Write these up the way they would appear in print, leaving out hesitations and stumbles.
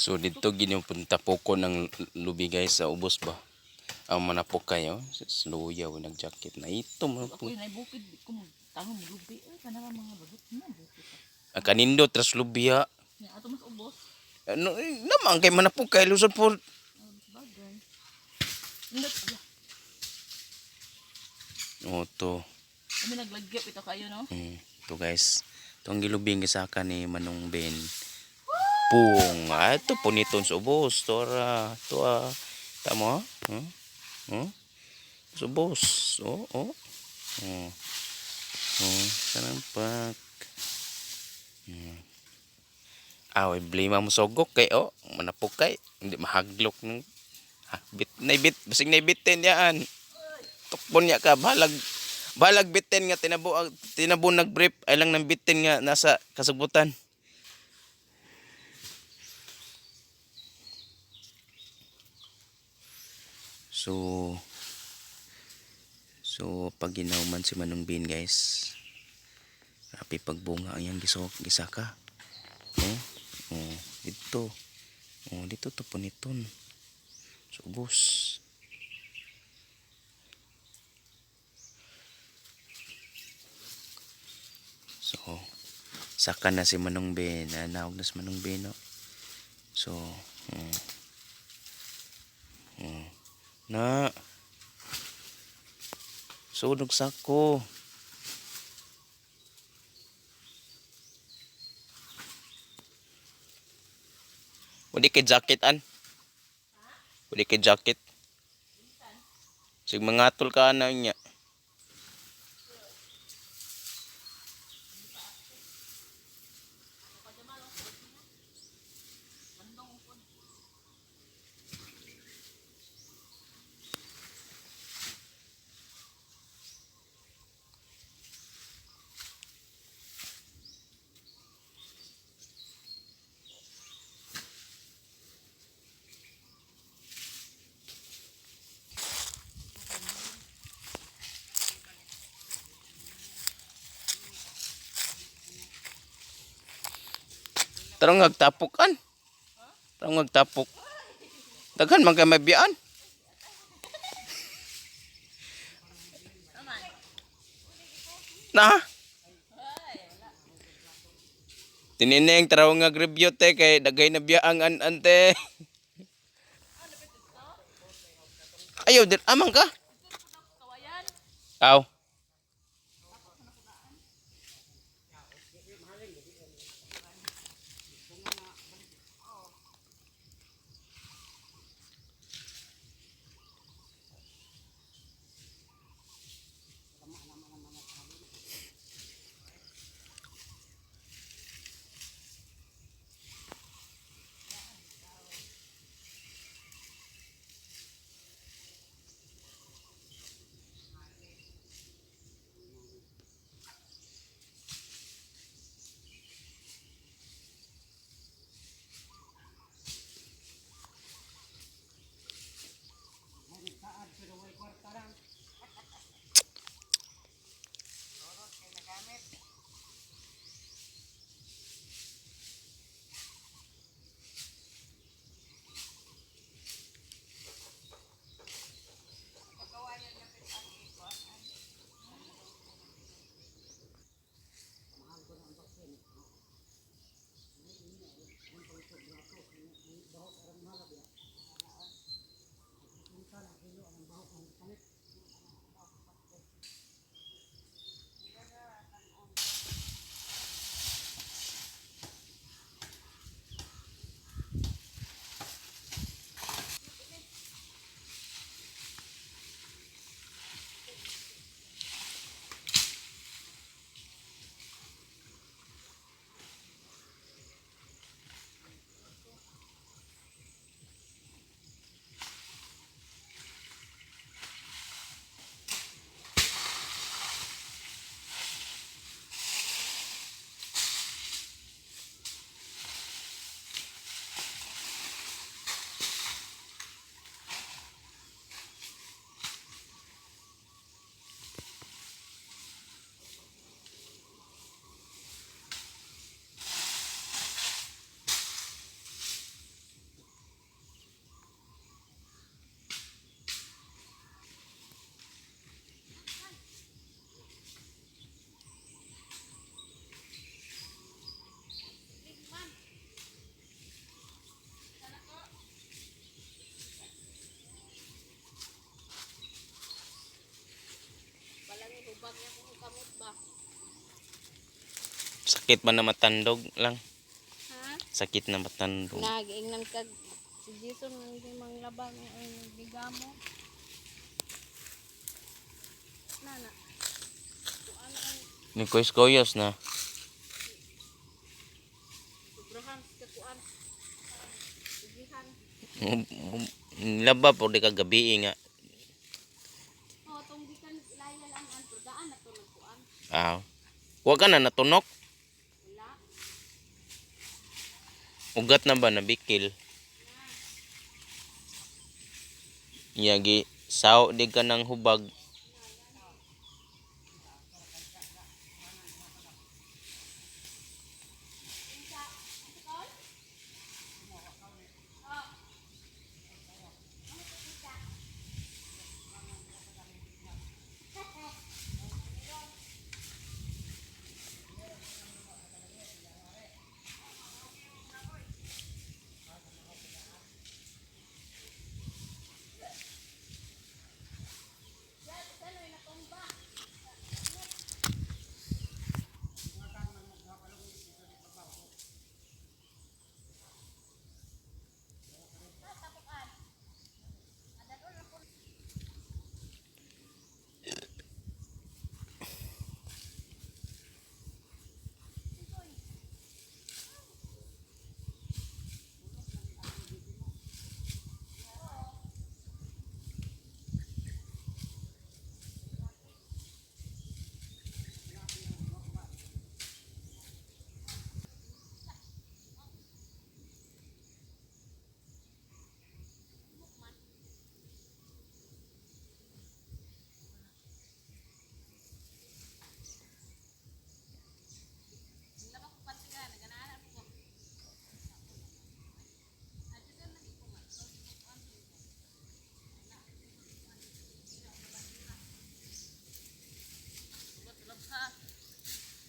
So dito gini punta poko ng lubi guys sa ubos ba. Ang manapok kayo sa luya o nag-jacket na ito mo po. Ako yung naibukid ko tanong lubi. Ay, kanara mga bagot na bukid. Kanindo tras lubiya. Nga ato mas ubos. Ano naman kay manapok kay Luzon po. Bagay. Indot ala. Oh to. Kami naglagyap ito kayo no. To guys. Itong gilubing gisaka ni Manong Ben. Pung. Ito puniton sa ubos. Tora. Ito tama. Sa ubos. Oh. Sanampak. Away blima mo sogok kay manapok kay hindi mahaglok ng basing naibitin yan. Tukpon niya ka balag bitin nga tinabo nag-brief ay lang nang bitin nga nasa kasubutan. So pag ginauman si Manong Bin guys, rapi pagbunga ang yang gisaka. Dito to puniton. So ubos. So saka na si Manong Ben, naog na si Manong Ben no. So na sunog sako. Wala kay jacket an. Wala kay jacket. Sig mangatol ka na niya. Tarong ngagtapukan. Tarong ngagtapok. Daghan man kay mabiyaan. Na. Tinineng tarong ngag-review te kay dagay na biyaang ante. Ayaw din amang ka. Aw. Sakit man na matandog lang. Ha? Sakit na matandog. Nag-ingnan kag si Jason hindi manglabang ay nagdigamo. Nana. Ano ang Ni koyos na. sobrahan sa kuan? Sigihan. Laba po di kagabi nga. Oh, tong gikan ilaya lang ang pagdaan na to nagkuan. Ah. Wa ka na natunok. Wala. Ugat na ba nabikil? Yagi sao di ka ng hubag.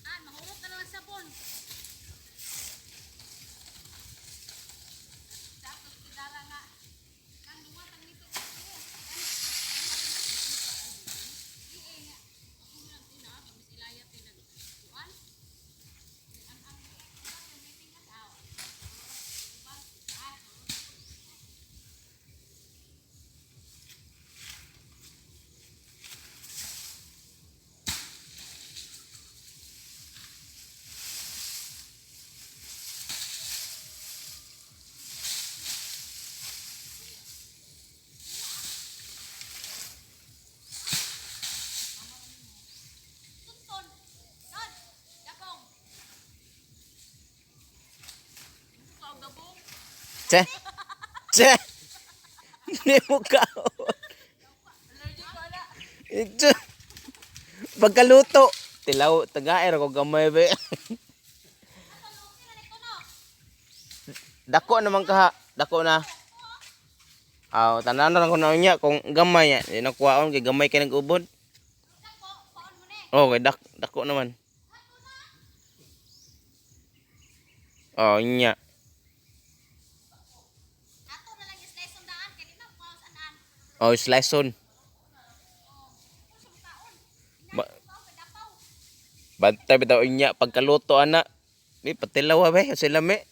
Ah, mahulog ka naman sabon. Tapos kidara nga. Kang dumatang nito. Tunton. Dad. Yakong. Ikaw gabong. Che. Che. Ni mo ka. Allergic ko na. Ito. Pagkaluto. Tilaw, tagaer ko gamay be. Dako naman ka. Dako na. Aw, tanan na ko na niya kung gamay ya. Di nakuwaon kay gamay kay nag-ubod. Oh, kay dako naman. Oh, nya. Ato na lang yung slice ng daan. Kaya di na pause anaan. Oh, slice on. Kusong taon. Ba Ikaw kadapaw. bantay bitaw inya pagkaluto ana. Di patilaw ba sila me.